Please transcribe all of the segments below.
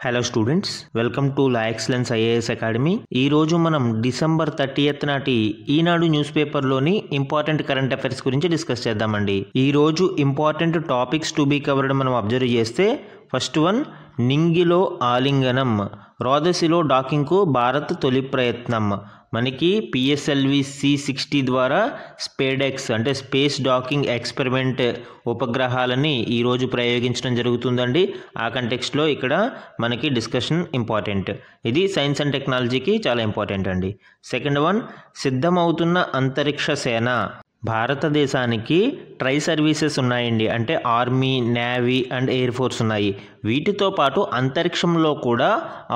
Hello students, welcome to la excellence IAS academy. ఈరోజు మనం December 30th నాటి Eenadu news పేపర్లోని ఇంపార్టెంట్ కరెంట్ అఫైర్స్ గురించి డిస్కస్ చేద్దామండి. ఈరోజు important topics to be covered మనం అబ్జర్వ్ చేస్తే, ఫస్ట్ వన్ నింగిలో ఆలింగనం, రోదసిలో డాకింగ్కు భారత్ తొలి ప్రయత్నం. మనకి పిఎస్ఎల్వి C60 ద్వారా స్పేడెక్స్ అంటే స్పేస్ డాకింగ్ ఎక్స్పెరిమెంట్ ఉపగ్రహాలని ఈరోజు ప్రయోగించడం జరుగుతుందండి. ఆ కంటెక్స్ట్లో ఇక్కడ మనకి డిస్కషన్ ఇంపార్టెంట్. ఇది సైన్స్ అండ్ టెక్నాలజీకి చాలా ఇంపార్టెంట్ అండి. సెకండ్ వన్ సిద్ధమవుతున్న అంతరిక్ష సేన. భారతదేశానికి ట్రై సర్వీసెస్ ఉన్నాయండి, అంటే army, navy and air force ఉన్నాయి. వీటితో పాటు అంతరిక్షంలో కూడా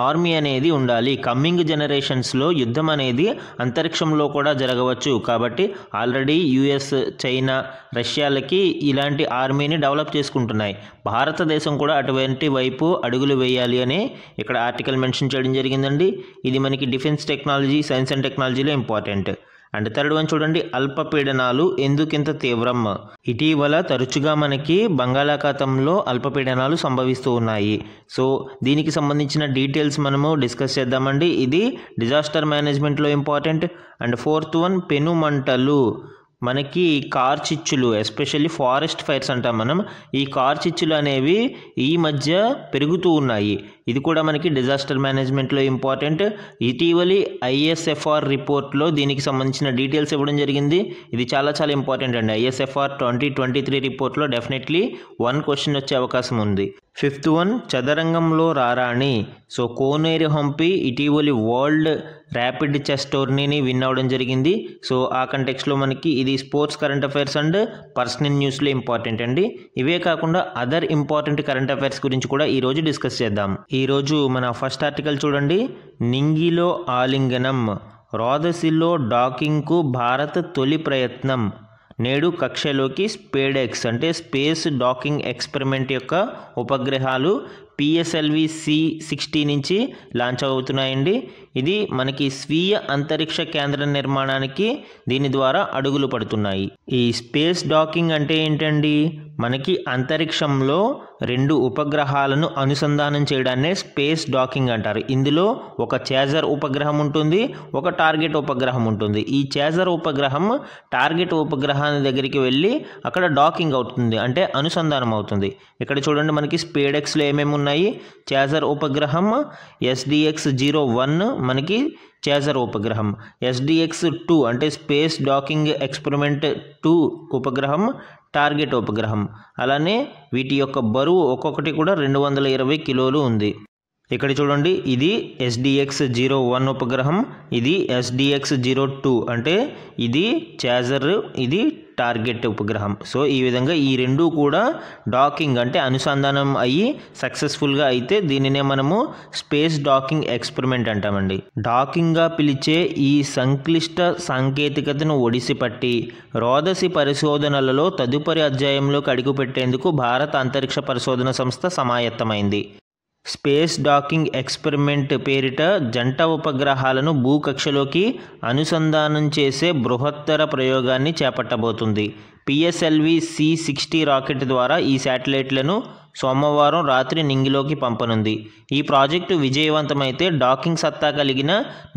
ఆర్మీ అనేది ఉండాలి. కమ్మింగ్ జనరేషన్స్లో యుద్ధం అనేది అంతరిక్షంలో కూడా జరగవచ్చు. కాబట్టి ఆల్రెడీ యుఎస్, చైనా, రష్యాలకి ఇలాంటి ఆర్మీని డెవలప్ చేసుకుంటున్నాయి. భారతదేశం కూడా అటువంటి వైపు అడుగులు వేయాలి అని ఇక్కడ ఆర్టికల్ మెన్షన్ చేయడం జరిగిందండి. ఇది మనకి డిఫెన్స్ టెక్నాలజీ, సైన్స్ అండ్ టెక్నాలజీలో ఇంపార్టెంట్. అండ్ థర్డ్ వన్ చూడండి, అల్పపీడనాలు ఎందుకింత తీవ్రం. ఇటీవల తరచుగా మనకి బంగాళాఖాతంలో అల్పపీడనాలు సంభవిస్తూ ఉన్నాయి. సో దీనికి సంబంధించిన డీటెయిల్స్ మనము డిస్కస్ చేద్దామండి. ఇది డిజాస్టర్ మేనేజ్మెంట్లో ఇంపార్టెంట్. అండ్ ఫోర్త్ వన్ పెనుమంటలు. మనకి కార్చిచ్చులు, ఎస్పెషల్లీ ఫారెస్ట్ ఫైర్స్ అంటాం మనం. ఈ కార్చిచ్చులు అనేవి ఈ మధ్య పెరుగుతూ ఉన్నాయి. ఇది కూడా మనకి డిజాస్టర్ మేనేజ్మెంట్లో ఇంపార్టెంట్. ఇటీవలి ISFR రిపోర్ట్లో దీనికి సంబంధించిన డీటెయిల్స్ ఇవ్వడం జరిగింది. ఇది చాలా చాలా ఇంపార్టెంట్ అండి. ISFR 2023 రిపోర్ట్లో డెఫినెట్లీ 1 క్వశ్చన్ వచ్చే అవకాశం ఉంది. ఫిఫ్త్ వన్ చదరంగంలో రారాణి. సో కోనేరు హంపి ఇటీవలి వరల్డ్ ర్యాపిడ్ చెస్ టోర్నీని విన్ అవ్వడం జరిగింది. సో ఆ కంటెక్స్లో మనకి ఇది sports current affairs and personal న్యూస్లో ఇంపార్టెంట్ అండి. ఇవే కాకుండా అదర్ ఇంపార్టెంట్ కరెంట్ అఫైర్స్ గురించి కూడా ఈరోజు డిస్కస్ చేద్దాం. ఈరోజు మన ఫస్ట్ ఆర్టికల్ చూడండి, నింగిలో ఆలింగనం, రోదసిలో డాకింగ్కు భారత్ తొలి ప్రయత్నం. నేడు కక్షలోకి స్పేడెక్స్ అంటే స్పేస్ డాకింగ్ ఎక్స్పెరిమెంట్ యొక్క ఉపగ్రహాలు పిఎస్ఎల్వి C60 నుంచి లాంచ్ అవుతున్నాయండి. ఇది మనకి స్వీయ అంతరిక్ష కేంద్ర నిర్మాణానికి దీని ద్వారా అడుగులు పడుతున్నాయి. ఈ స్పేస్ డాకింగ్ అంటే ఏంటండి? మనకి అంతరిక్షంలో 2 ఉపగ్రహాలను అనుసంధానం చేయడాన్నే స్పేస్ డాకింగ్ అంటారు. ఇందులో ఒక చేజర్ ఉపగ్రహం ఉంటుంది, ఒక టార్గెట్ ఉపగ్రహం ఉంటుంది. ఈ చేజర్ ఉపగ్రహం టార్గెట్ ఉపగ్రహాన్ని దగ్గరికి వెళ్ళి అక్కడ డాకింగ్ అవుతుంది, అంటే అనుసంధానం అవుతుంది. ఇక్కడ చూడండి మనకి స్పేడెక్స్లో ఏమేమి ఉన్నాయి. చేజర్ ఉపగ్రహం SDX-01 మనకి చేజర్ ఉపగ్రహం, SDX-2 అంటే స్పేస్ డాకింగ్ ఎక్స్పెరిమెంట్ 2 ఉపగ్రహం టార్గెట్ ఉపగ్రహం. అలానే వీటి యొక్క బరువు ఒక్కొక్కటి కూడా 220 కిలోలు ఉంది. ఇక్కడ చూడండి, ఇది SDX-01 ఉపగ్రహం, ఇది SDX-02 అంటే ఇది చేజర్, ఇది టార్గెట్ ఉపగ్రహం. సో ఈ విధంగా ఈ 2 కూడా డాకింగ్ అంటే అనుసంధానం అయ్యి సక్సెస్ఫుల్గా అయితే దీనినే మనము స్పేస్ డాకింగ్ ఎక్స్పెరిమెంట్ అంటామండి. డాకింగ్గా పిలిచే ఈ సంక్లిష్ట సాంకేతికతను ఒడిసిపట్టి రోదసి పరిశోధనలలో తదుపరి అధ్యాయంలోకి అడుగుపెట్టేందుకు భారత అంతరిక్ష పరిశోధన సంస్థ సమాయత్తమైంది. స్పేస్ డాకింగ్ ఎక్స్పెరిమెంట్ పేరిట జంట ఉపగ్రహాలను భూకక్షలోకి అనుసంధానం చేసే బృహత్తర ప్రయోగాన్ని చేపట్టబోతుంది. పిఎస్ఎల్వి C60 రాకెట్ ద్వారా ఈ శాటిలైట్లను సోమవారం రాత్రి నింగిలోకి పంపనుంది. ఈ ప్రాజెక్టు విజయవంతమైతే డాకింగ్ సత్తా కలిగిన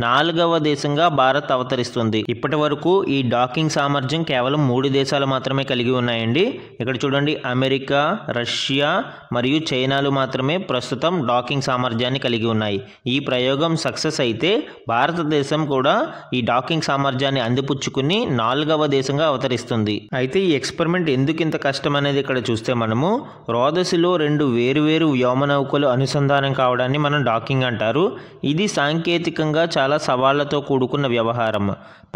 4వ దేశంగా భారత్ అవతరిస్తుంది. ఇప్పటి వరకు ఈ డాకింగ్ సామర్థ్యం కేవలం 3 దేశాలు మాత్రమే కలిగి ఉన్నాయండి. ఇక్కడ చూడండి, అమెరికా, రష్యా మరియు చైనాలు మాత్రమే ప్రస్తుతం డాకింగ్ సామర్థ్యాన్ని కలిగి ఉన్నాయి. ఈ ప్రయోగం సక్సెస్ అయితే భారతదేశం కూడా ఈ డాకింగ్ సామర్థ్యాన్ని అందిపుచ్చుకుని 4వ దేశంగా అవతరిస్తుంది. అయితే ఈ ఎక్స్పెరిమెంట్ ఎందుకు ఇంత కష్టం అనేది ఇక్కడ చూస్తే, మనము రోదసిలో 2 వేరువేరు వ్యోమనౌకలు అనుసంధానం కావడాన్ని మనం డాకింగ్ అంటారు. ఇది సాంకేతికంగా చాలా సవాళ్లతో కూడుకున్న వ్యవహారం.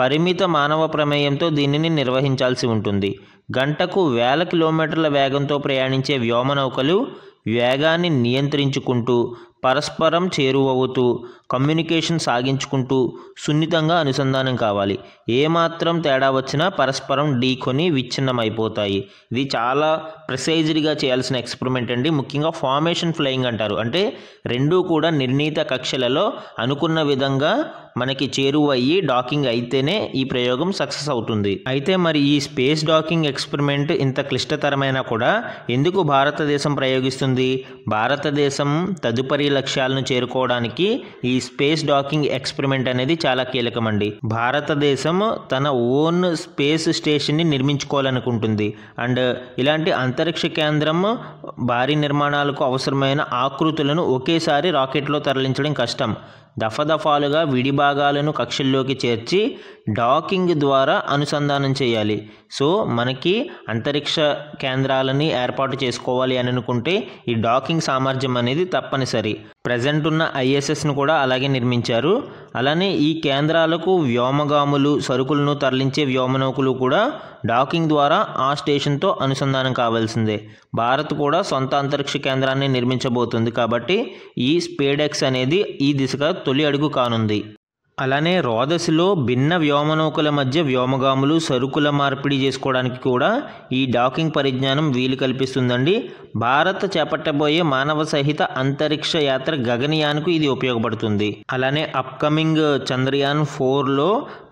పరిమిత మానవ ప్రమేయంతో దీనిని నిర్వహించాల్సి ఉంటుంది. గంటకు 1000 కిలోమీటర్ల వేగంతో ప్రయాణించే వ్యోమనౌకలు వేగాన్ని నియంత్రించుకుంటూ, పరస్పరం చేరువవుతూ, కమ్యూనికేషన్ సాగించుకుంటూ సున్నితంగా అనుసంధానం కావాలి. ఏమాత్రం తేడా వచ్చినా పరస్పరం ఢీకొని విచ్ఛిన్నమైపోతాయి. ఇది చాలా ప్రిసైజ్డ్గా చేయాల్సిన ఎక్స్పెరిమెంట్ అండి. ముఖ్యంగా ఫార్మేషన్ ఫ్లయింగ్ అంటారు, అంటే 2 కూడా నిర్ణీత కక్షలలో అనుకున్న విధంగా మనకి చేరువయ్యి డాకింగ్ అయితేనే ఈ ప్రయోగం సక్సెస్ అవుతుంది. అయితే మరి ఈ స్పేస్ డాకింగ్ ఎక్స్పెరిమెంట్ ఇంత క్లిష్టతరమైనా కూడా ఎందుకు భారతదేశం ప్రయోగిస్తుంది? భారతదేశం తదుపరి అంతర్జాతీయ లక్ష్యాలను చేరుకోవడానికి ఈ స్పేస్ డాకింగ్ ఎక్స్పెరిమెంట్ అనేది చాలా కీలకమండి. భారతదేశం తన ఓన్ స్పేస్ స్టేషన్ని నిర్మించుకోవాలనుకుంటుంది. అండ్ ఇలాంటి అంతరిక్ష కేంద్రం భారీ నిర్మాణాలకు అవసరమైన ఆకృతులను ఒకేసారి రాకెట్లో తరలించడం కష్టం. దఫాలుగా విడి భాగాలను కక్షల్లోకి చేర్చి డాకింగ్ ద్వారా అనుసంధానం చేయాలి. సో మనకి అంతరిక్ష కేంద్రాలని ఏర్పాటు చేసుకోవాలి అని అనుకుంటే ఈ డాకింగ్ సామర్థ్యం అనేది తప్పనిసరి. ప్రజెంట్ ఉన్న ISSను కూడా అలాగే నిర్మించారు. అలానే ఈ కేంద్రాలకు వ్యోమగాములు, సరుకులను తరలించే వ్యోమనౌకలు కూడా డాకింగ్ ద్వారా ఆ స్టేషన్తో అనుసంధానం కావాల్సిందే. భారత్ కూడా సొంత అంతరిక్ష కేంద్రాన్ని నిర్మించబోతుంది కాబట్టి ఈ స్పేడెక్స్ అనేది ఈ దిశగా తొలి అడుగు కానుంది. అలానే రోదసిలో భిన్న వ్యోమనౌకల మధ్య వ్యోమగాములు, సరుకుల మార్పిడి చేసుకోవడానికి కూడా ఈ డాకింగ్ పరిజ్ఞానం వీలు కల్పిస్తుందండి. భారత్ చేపట్టబోయే మానవ సహిత అంతరిక్ష యాత్ర గగనయాన్కు ఇది ఉపయోగపడుతుంది. అలానే అప్కమింగ్ చంద్రయాన్ 4లో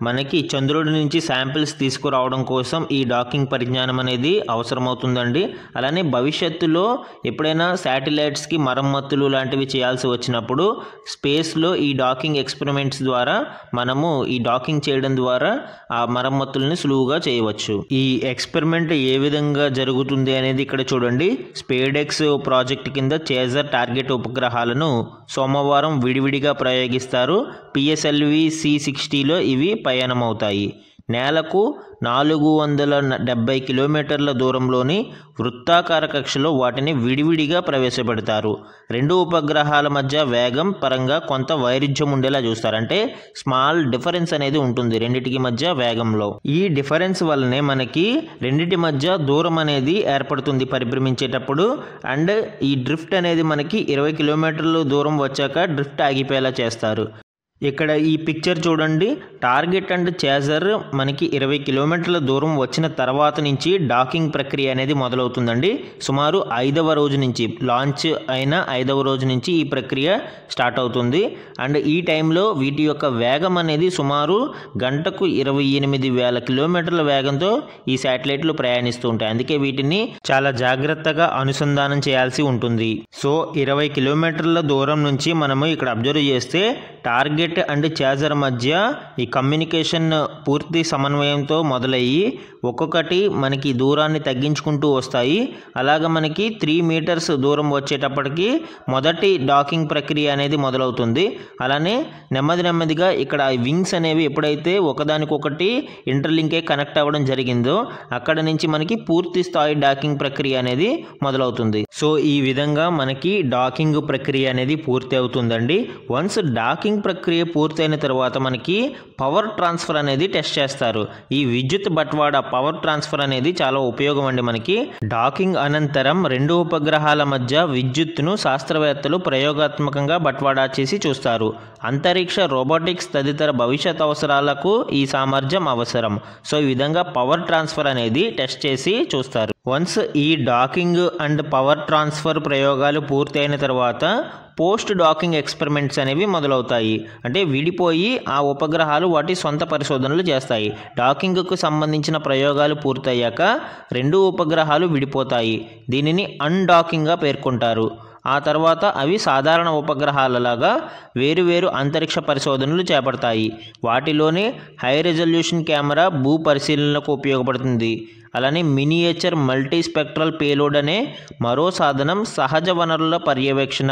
మనకి చంద్రుడి నుంచి శాంపిల్స్ తీసుకురావడం కోసం ఈ డాకింగ్ పరిజ్ఞానం అనేది అవసరమవుతుందండి. అలానే భవిష్యత్తులో ఎప్పుడైనా శాటిలైట్స్కి మరమ్మతులు లాంటివి చేయాల్సి వచ్చినప్పుడు స్పేస్లో ఈ డాకింగ్ ఎక్స్పెరిమెంట్స్ ద్వారా మనము ఈ డాకింగ్ చేయడం ద్వారా ఆ మరమ్మతుల్ని సులువుగా చేయవచ్చు. ఈ ఎక్స్పెరిమెంట్ ఏ విధంగా జరుగుతుంది అనేది ఇక్కడ చూడండి. స్పేడెక్స్ ప్రాజెక్ట్ కింద చేజర్ టార్గెట్ ఉపగ్రహాలను సోమవారం విడివిడిగా ప్రయోగిస్తారు. PSLV C60లో ఇవి పయనమవుతాయి. నేలకు 470 కిలోమీటర్ల దూరంలోని వృత్తాకార కక్షలో వాటిని విడివిడిగా ప్రవేశపెడతారు. రెండు ఉపగ్రహాల మధ్య వేగం పరంగా కొంత వైరుధ్యం ఉండేలా చూస్తారు. అంటే స్మాల్ డిఫరెన్స్ అనేది ఉంటుంది రెండిటికి మధ్య వేగంలో. ఈ డిఫరెన్స్ వల్లనే మనకి రెండిటి మధ్య దూరం అనేది ఏర్పడుతుంది పరిభ్రమించేటప్పుడు. అండ్ ఈ డ్రిఫ్ట్ అనేది మనకి 20 కిలోమీటర్ల దూరం వచ్చాక డ్రిఫ్ట్ ఆగిపోయేలా చేస్తారు. ఇక్కడ ఈ పిక్చర్ చూడండి. టార్గెట్ అండ్ చేజర్ మనకి 20 కిలోమీటర్ల దూరం వచ్చిన తర్వాత నుంచి డాకింగ్ ప్రక్రియ అనేది మొదలవుతుందండి. సుమారు 5వ రోజు నుంచి, లాంచ్ అయిన 5వ రోజు నుంచి ఈ ప్రక్రియ స్టార్ట్ అవుతుంది. అండ్ ఈ టైంలో వీటి యొక్క వేగం అనేది సుమారు గంటకు 28,000 కిలోమీటర్ల వేగంతో ఈ శాటిలైట్లు ప్రయాణిస్తూ ఉంటాయి. అందుకే వీటిని చాలా జాగ్రత్తగా అనుసంధానం చేయాల్సి ఉంటుంది. సో 20 కిలోమీటర్ల దూరం నుంచి మనము ఇక్కడ అబ్జర్వ్ చేస్తే టార్గెట్ అండ్ చేజర్ మధ్య ఈ కమ్యూనికేషన్ పూర్తి సమన్వయంతో మొదలయ్యి ఒక్కొక్కటి మనకి దూరాన్ని తగ్గించుకుంటూ వస్తాయి. అలాగ మనకి 3 మీటర్స్ దూరం వచ్చేటప్పటికి మొదటి డాకింగ్ ప్రక్రియ అనేది మొదలవుతుంది. అలానే నెమ్మదిగా ఇక్కడ వింగ్స్ అనేవి ఎప్పుడైతే ఒకదానికొకటి ఇంటర్లింకే కనెక్ట్ అవ్వడం జరిగిందో అక్కడ నుంచి మనకి పూర్తి స్థాయి డాకింగ్ ప్రక్రియ అనేది మొదలవుతుంది. సో ఈ విధంగా మనకి డాకింగ్ ప్రక్రియ అనేది పూర్తి అవుతుందండి. వన్స్ డాకింగ్ ప్రక్రియ పూర్తయిన తర్వాత మనకి పవర్ ట్రాన్స్ఫర్ అనేది టెస్ట్ చేస్తారు. ఈ విద్యుత్ బట్వాడా పవర్ ట్రాన్స్ఫర్ అనేది చాలా ఉపయోగం అండి మనకి. డాకింగ్ అనంతరం రెండు ఉపగ్రహాల మధ్య విద్యుత్తును శాస్త్రవేత్తలు ప్రయోగాత్మకంగా బట్వాడా చేసి చూస్తారు. అంతరిక్ష, రోబోటిక్స్ తదితర భవిష్యత్ అవసరాలకు ఈ సామర్థ్యం అవసరం. సో ఈ విధంగా పవర్ ట్రాన్స్ఫర్ అనేది టెస్ట్ చేసి చూస్తారు. వన్స్ ఈ డాకింగ్ అండ్ పవర్ ట్రాన్స్ఫర్ ప్రయోగాలు పూర్తయిన తర్వాత పోస్ట్ డాకింగ్ ఎక్స్పెరిమెంట్స్ అనేవి మొదలవుతాయి. అంటే విడిపోయి ఆ ఉపగ్రహాలు వాటి సొంత పరిశోధనలు చేస్తాయి. డాకింగ్కు సంబంధించిన ప్రయోగాలు పూర్తయ్యాక రెండు ఉపగ్రహాలు విడిపోతాయి. దీనిని అన్డాకింగ్గా పేర్కొంటారు. ఆ తర్వాత అవి సాధారణ ఉపగ్రహాలలాగా వేరువేరు అంతరిక్ష పరిశోధనలు చేపడతాయి. వాటిలోనే హై రెజల్యూషన్ కెమెరా భూ పరిశీలనలకు ఉపయోగపడుతుంది. అలానే మినియేచర్ మల్టీ స్పెక్ట్రల్ పేలోడ్ అనే మరో సాధనం సహజ వనరుల పర్యవేక్షణ,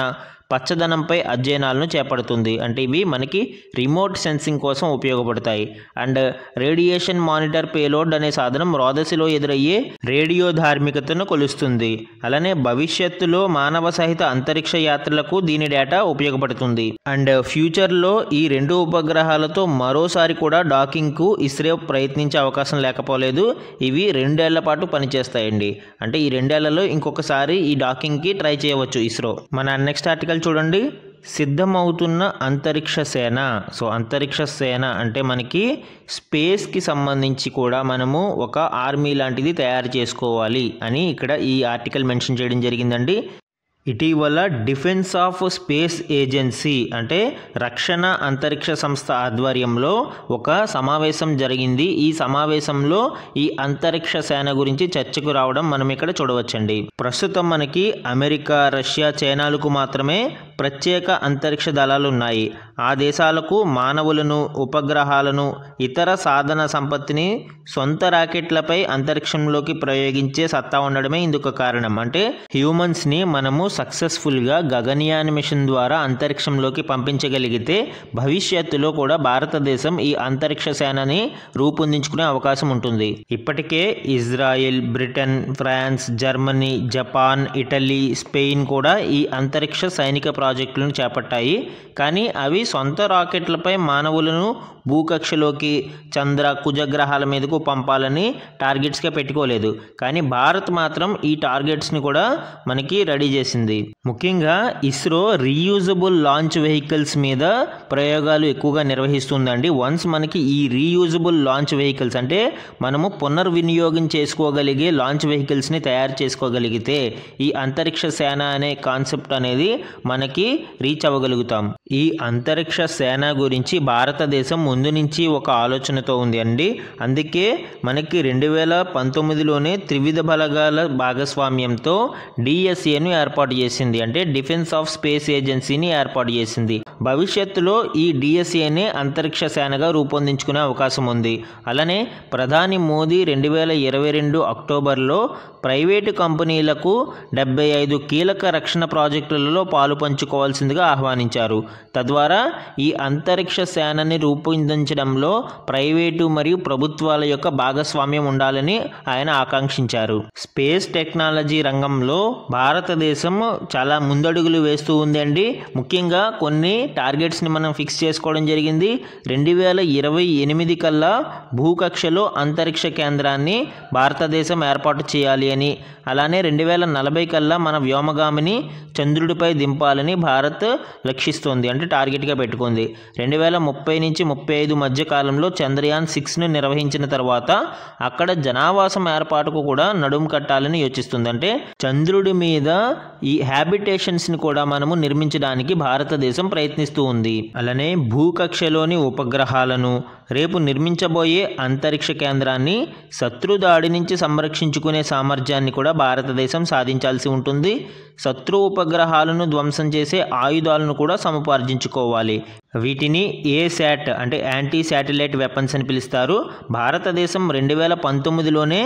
పచ్చదనంపై అధ్యయనాలను చేపడుతుంది. అంటే ఇవి మనకి రిమోట్ సెన్సింగ్ కోసం ఉపయోగపడతాయి. అండ్ రేడియేషన్ మానిటర్ పేలోడ్ అనే సాధనం రోదసిలో ఎదురయ్యే రేడియో ధార్మికతను కొలుస్తుంది. అలానే భవిష్యత్తులో మానవ సహిత అంతరిక్ష యాత్రలకు దీని డేటా ఉపయోగపడుతుంది. అండ్ ఫ్యూచర్లో ఈ రెండు ఉపగ్రహాలతో మరోసారి కూడా డాకింగ్కు ఇస్రో ప్రయత్నించే అవకాశం లేకపోలేదు. ఇవి 2 ఏళ్ల పాటు పనిచేస్తాయండి. అంటే ఈ 2 ఏళ్లలో ఇంకొకసారి ఈ డాకింగ్కి ట్రై చేయవచ్చు ఇస్రో. మన నెక్స్ట్ ఆర్టికల్ చూడండి. సిద్ధమవుతున్న అంతరిక్ష సేన. సో అంతరిక్ష సేన అంటే మనకి స్పేస్కి సంబంధించి కూడా మనము ఒక ఆర్మీ లాంటిది తయారు చేసుకోవాలి అని ఇక్కడ ఈ ఆర్టికల్ మెన్షన్ చేయడం జరిగిందండి. ఇటీవల డిఫెన్స్ ఆఫ్ స్పేస్ ఏజెన్సీ అంటే రక్షణ అంతరిక్ష సంస్థ ఆధ్వర్యంలో ఒక సమావేశం జరిగింది. ఈ సమావేశంలో ఈ అంతరిక్ష సేన గురించి చర్చకు రావడం మనం ఇక్కడ చూడవచ్చండి. ప్రస్తుతం మనకి అమెరికా, రష్యా, చైనాలకు మాత్రమే ప్రత్యేక అంతరిక్ష దళాలు ఉన్నాయి. ఆ దేశాలకు మానవులను, ఉపగ్రహాలను, ఇతర సాధన సంపత్తిని సొంత రాకెట్లపై అంతరిక్షంలోకి ప్రయోగించే సత్తా ఉండడమే ఇందుకు కారణం. అంటే హ్యూమన్స్ని మనము సక్సెస్ఫుల్గా గగన్యాన్ మిషన్ ద్వారా అంతరిక్షంలోకి పంపించగలిగితే భవిష్యత్తులో కూడా భారతదేశం ఈ అంతరిక్ష సేనని రూపొందించుకునే అవకాశం ఉంటుంది. ఇప్పటికే Israel, Britain, France, Germany, Japan, Italy, Spain కూడా ఈ అంతరిక్ష సైనిక ప్రాజెక్టులను చేపట్టాయి. కానీ అవి సొంత రాకెట్లపై మానవులను భూకక్షలోకి, చంద్ర, కుజగ్రహాల మీదకు పంపాలని టార్గెట్స్గా పెట్టుకోలేదు. కానీ భారత్ మాత్రం ఈ టార్గెట్స్ని కూడా మనకి రెడీ చేసింది. ముఖ్యంగా ఇస్రో రీయూజబుల్ లాంచ్ వెహికల్స్ మీద ప్రయోగాలు ఎక్కువగా నిర్వహిస్తుందండి. వన్స్ మనకి ఈ రీయూజబుల్ లాంచ్ వెహికల్స్ అంటే మనము పునర్వినియోగం చేసుకోగలిగే లాంచ్ వెహికల్స్ని తయారు చేసుకోగలిగితే ఈ అంతరిక్ష సేన అనే కాన్సెప్ట్ అనేది మనకి రీచ్ అవ్వగలుగుతాం. ఈ అంతరిక్ష సేన గురించి భారతదేశం ముందు నుంచి ఒక ఆలోచనతో ఉంది అండి. అందుకే మనకి 2019లోనే త్రివిధ బలగాల భాగస్వామ్యంతో డిఎస్ఏను ఏర్పాటు చేసింది. అంటే డిఫెన్స్ ఆఫ్ స్పేస్ ఏజెన్సీని ఏర్పాటు చేసింది. భవిష్యత్తులో ఈ డిఎస్ఏని అంతరిక్ష సేనగా రూపొందించుకునే అవకాశం ఉంది. అలానే ప్రధాని మోదీ 2022 అక్టోబర్లో ప్రైవేటు కంపెనీలకు 75 కీలక రక్షణ ప్రాజెక్టులలో పాలు పంచుకోవాల్సిందిగా ఆహ్వానించారు. తద్వారా ఈ అంతరిక్ష సేనని రూపొందించడంలో ప్రైవేటు మరియు ప్రభుత్వాల యొక్క భాగస్వామ్యం ఉండాలని ఆయన ఆకాంక్షించారు. స్పేస్ టెక్నాలజీ రంగంలో భారతదేశం చాలా ముందడుగులు వేస్తూ ఉందండి. ముఖ్యంగా కొన్ని టార్గెట్స్ని మనం ఫిక్స్ చేసుకోవడం జరిగింది. 2028 కల్లా భూకక్షలో అంతరిక్ష కేంద్రాన్ని భారతదేశం ఏర్పాటు చేయాలి అని, అలానే 2040 కల్లా మన వ్యోమగామిని చంద్రుడిపై దింపాలని భారత్ లక్షిస్తోంది, అంటే టార్గెట్గా పెట్టుకుంది. 2030 నుంచి 35 మధ్య కాలంలో చంద్రయాన్ 6ను నిర్వహించిన తర్వాత అక్కడ జనావాసం ఏర్పాటుకు కూడా నడుము కట్టాలని యోచిస్తుంది. అంటే చంద్రుడి మీద ఈ హ్యాబిటేషన్స్ని కూడా మనము నిర్మించడానికి భారతదేశం ప్రయత్నిస్తూ ఉంది. అలానే భూకక్షలోని ఉపగ్రహాలను, రేపు నిర్మించబోయే అంతరిక్ష కేంద్రాన్ని శత్రు దాడి నుంచి సంరక్షించుకునే సామర్థ్యాన్ని కూడా భారతదేశం సాధించాల్సి ఉంటుంది. శత్రు ఉపగ్రహాలను ధ్వంసం చేసే ఆయుధాలను కూడా సముపార్జించుకోవాలి. వీటిని ఏశాట్ అంటే యాంటీ శాటిలైట్ వెపన్స్ అని పిలుస్తారు. భారతదేశం 2019లోనే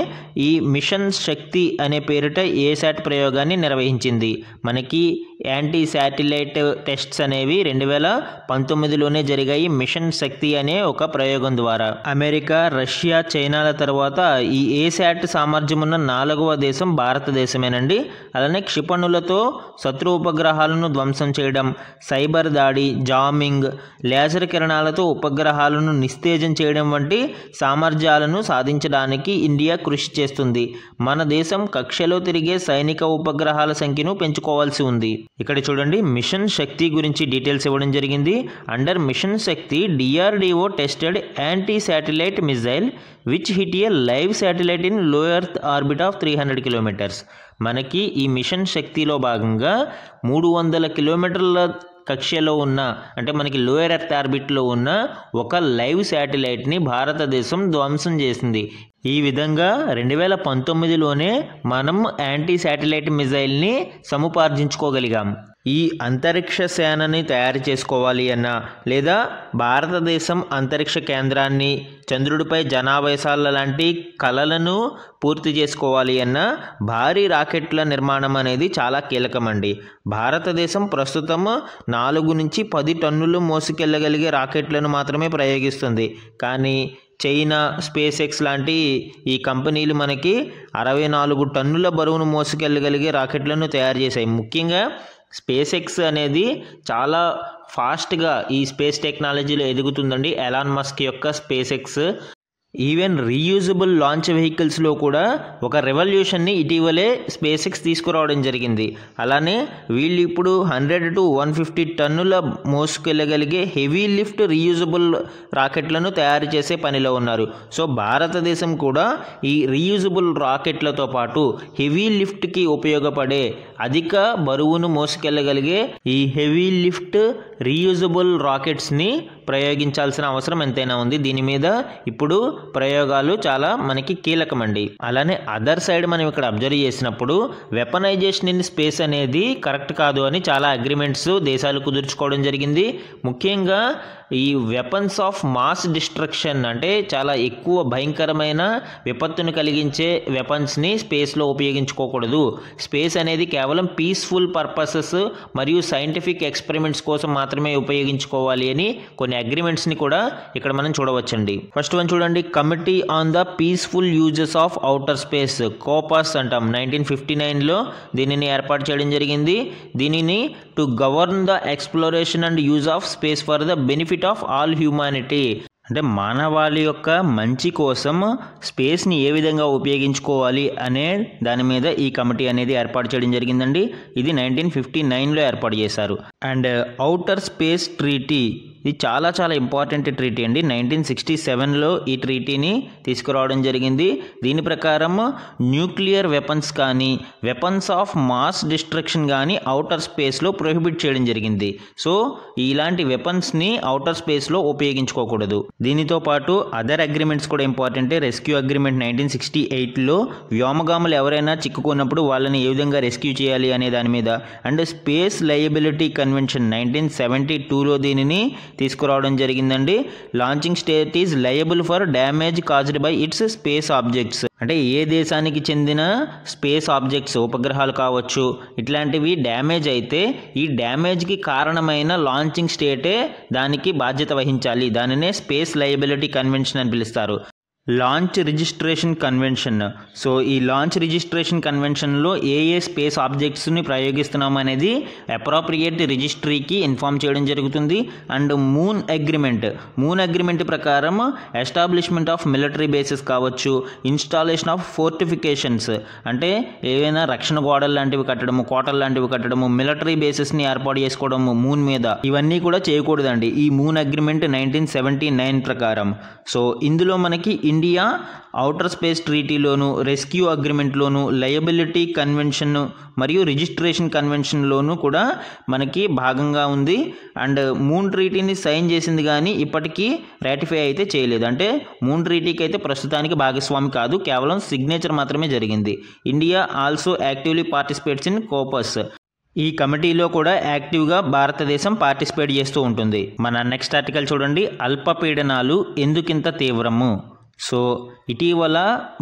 ఈ మిషన్ శక్తి అనే పేరిట ఏశాట్ ప్రయోగాన్ని నిర్వహించింది. మనకి యాంటీ శాటిలైట్ టెస్ట్స్ అనేవి 2019లోనే జరిగాయి మిషన్ శక్తి అనే ఒక ప్రయోగం ద్వారా. అమెరికా, రష్యా, చైనాల తర్వాత ఈ ఏశాట్ సామర్థ్యం ఉన్న 4వ దేశం భారతదేశమేనండి. అలానే క్షిపణులతో శత్రు ఉపగ్రహాలను ధ్వంసం చేయడం, సైబర్ దాడి, జామింగ్, లేజర్ కిరణాలతో ఉపగ్రహాలను నిస్తేజం చేయడం వంటి సామర్థ్యాలను సాధించడానికి ఇండియా కృషి చేస్తుంది. మన దేశం కక్షలో తిరిగే సైనిక ఉపగ్రహాల సంఖ్యను పెంచుకోవాల్సి ఉంది. ఇక్కడ చూడండి, మిషన్ శక్తి గురించి డీటెయిల్స్ ఇవ్వడం జరిగింది. Under mission Shakti DRDO tested anti satellite missile which hit a live satellite in low earth orbit of 300 kilometres. మనకి ఈ మిషన్ శక్తిలో భాగంగా 300 కిలోమీటర్ల కక్షలో ఉన్న, అంటే మనకి లోయర్ ఎర్త్ ఆర్బిట్లో ఉన్న ఒక లైవ్ శాటిలైట్ని భారతదేశం ధ్వంసం చేసింది. ఈ విధంగా 2019లోనే మనం యాంటీ శాటిలైట్ మిజైల్ని సముపార్జించుకోగలిగాం. ఈ అంతరిక్ష సేనని తయారు చేసుకోవాలి అన్నా, లేదా భారతదేశం అంతరిక్ష కేంద్రాన్ని, చంద్రుడిపై జనావేశాల లాంటి కలలను పూర్తి చేసుకోవాలి అన్నా భారీ రాకెట్ల నిర్మాణం అనేది చాలా కీలకమండి. భారతదేశం ప్రస్తుతం 4 నుంచి 10 టన్నులు మోసుకెళ్ళగలిగే రాకెట్లను మాత్రమే ప్రయోగిస్తుంది. కానీ చైనా, స్పేస్ ఎక్స్ లాంటి ఈ కంపెనీలు మనకి 64 టన్నుల బరువును మోసుకెళ్ళగలిగే రాకెట్లను తయారు చేశాయి. ముఖ్యంగా స్పేస్ ఎక్స్ అనేది చాలా ఫాస్ట్గా ఈ స్పేస్ టెక్నాలజీలో ఎదుగుతుందండి. ఎలాన్ మస్క్ యొక్క SpaceX even reusable launch వెహికల్స్లో కూడా ఒక రెవల్యూషన్ని ఇటీవలే స్పేస్ ఎక్స్ తీసుకురావడం జరిగింది. అలానే వీళ్ళు ఇప్పుడు 100 to 150 టన్నుల మోసుకెళ్ళగలిగే హెవీ లిఫ్ట్ రీయూజబుల్ రాకెట్లను తయారు చేసే పనిలో ఉన్నారు. సో భారతదేశం కూడా ఈ రీయూజబుల్ రాకెట్లతో పాటు హెవీ లిఫ్ట్కి ఉపయోగపడే అధిక బరువును మోసుకెళ్ళగలిగే ఈ హెవీ లిఫ్ట్ రీయూజబుల్ రాకెట్స్ని ప్రయోగించాల్సిన అవసరం ఎంతైనా ఉంది. దీని మీద ఇప్పుడు ప్రయోగాలు చాలా మనకి కీలకమండి. అలానే అదర్ సైడ్ మనం ఇక్కడ అబ్జర్వ్ చేసినప్పుడు వెపనైజేషన్ ఇన్ స్పేస్ అనేది కరెక్ట్ కాదు అని చాలా అగ్రిమెంట్స్ దేశాలు కుదుర్చుకోవడం జరిగింది. ముఖ్యంగా ఈ వెపన్స్ ఆఫ్ మాస్ డిస్ట్రక్షన్ అంటే చాలా ఎక్కువ భయంకరమైన విపత్తును కలిగించే వెపన్స్ని స్పేస్లో ఉపయోగించుకోకూడదు. స్పేస్ అనేది కేవలం పీస్ఫుల్ పర్పసెస్ మరియు సైంటిఫిక్ ఎక్స్పెరిమెంట్స్ కోసం మాత్రమే ఉపయోగించుకోవాలి అని కొన్ని అగ్రిమెంట్స్ని కూడా ఇక్కడ మనం చూడవచ్చండి. ఫస్ట్ వన్ చూడండి, committee on the peaceful uses of outer space, COPUOS అంటాం. 1959లో దీనిని ఏర్పాటు చేయడం జరిగింది. దీనిని to govern the exploration and use of space for the benefit of all humanity, అంటే మానవాళి యొక్క మంచి కోసం స్పేస్ని ఏ విధంగా ఉపయోగించుకోవాలి అనే దాని మీద ఈ కమిటీ అనేది ఏర్పాటు చేయడం జరిగిందండి. ఇది 1959లో ఏర్పాటు చేశారు. అండ్ ఔటర్ స్పేస్ ట్రీటీ, ఇది చాలా చాలా ఇంపార్టెంట్ ట్రీటీ అండి. 1967లో ఈ ట్రీటీని తీసుకురావడం జరిగింది. దీని ప్రకారం న్యూక్లియర్ వెపన్స్ కానీ వెపన్స్ ఆఫ్ మాస్ డిస్ట్రక్షన్ కానీ ఔటర్ స్పేస్లో ప్రొహిబిట్ చేయడం జరిగింది. సో ఇలాంటి వెపన్స్ని ఔటర్ స్పేస్లో ఉపయోగించుకోకూడదు. దీనితో పాటు అదర్ అగ్రిమెంట్స్ కూడా ఇంపార్టెంటే. రెస్క్యూ అగ్రిమెంట్ 1968లో వ్యోమగాములు ఎవరైనా చిక్కుకున్నప్పుడు వాళ్ళని ఏ విధంగా రెస్క్యూ చేయాలి అనే దాని మీద. అండ్ స్పేస్ లయబిలిటీ కన్వెన్షన్ 1972లో దీనిని తీసుకురావడం జరిగిందండి. Launching state is liable for damage caused by it's space objects, అంటే ఏ దేశానికి చెందిన స్పేస్ ఆబ్జెక్ట్స్ ఉపగ్రహాలు కావచ్చు ఇట్లాంటివి డ్యామేజ్ అయితే ఈ డ్యామేజ్కి కారణమైన లాంచింగ్ స్టేటే దానికి బాధ్యత వహించాలి. దానినే స్పేస్ లయబిలిటీ కన్వెన్షన్ అని పిలుస్తారు. లాంచ్ రిజిస్ట్రేషన్ కన్వెన్షన్, సో ఈ లాంచ్ రిజిస్ట్రేషన్ కన్వెన్షన్లో ఏ స్పేస్ ఆబ్జెక్ట్స్ని ప్రయోగిస్తున్నాం అనేది అప్రాప్రియేట్ రిజిస్ట్రీకి ఇన్ఫామ్ చేయడం జరుగుతుంది. అండ్ మూన్ అగ్రిమెంట్ ప్రకారం ఎస్టాబ్లిష్మెంట్ ఆఫ్ మిలిటరీ బేసెస్ కావచ్చు, ఇన్స్టాలేషన్ ఆఫ్ ఫోర్టిఫికేషన్స్ అంటే ఏవైనా రక్షణ గోడలు లాంటివి కట్టడము, కోటలు లాంటివి కట్టడము, మిలిటరీ బేసెస్ని ఏర్పాటు చేసుకోవడము మూన్ మీద, ఇవన్నీ కూడా చేయకూడదండి ఈ మూన్ అగ్రిమెంట్ 1979 ప్రకారం. సో ఇందులో మనకి ఇండియా ఔటర్ స్పేస్ ట్రీటీలోను, రెస్క్యూ అగ్రిమెంట్లోను, లయబిలిటీ కన్వెన్షన్ మరియు రిజిస్ట్రేషన్ కన్వెన్షన్లోను కూడా మనకి భాగంగా ఉంది. అండ్ మూన్ ట్రీటీని సైన్ చేసింది కానీ ఇప్పటికీ రాటిఫై అయితే చేయలేదు. అంటే మూన్ ట్రీటీకి అయితే ప్రస్తుతానికి భాగస్వామి కాదు, కేవలం సిగ్నేచర్ మాత్రమే జరిగింది. India also actively participates in COPUOS, ఈ కమిటీలో కూడా యాక్టివ్గా భారతదేశం పార్టిసిపేట్ చేస్తూ ఉంటుంది. మన నెక్స్ట్ ఆర్టికల్ చూడండి, అల్పపీడనాలు ఎందుకింత తీవ్రము. సో ఇటీవల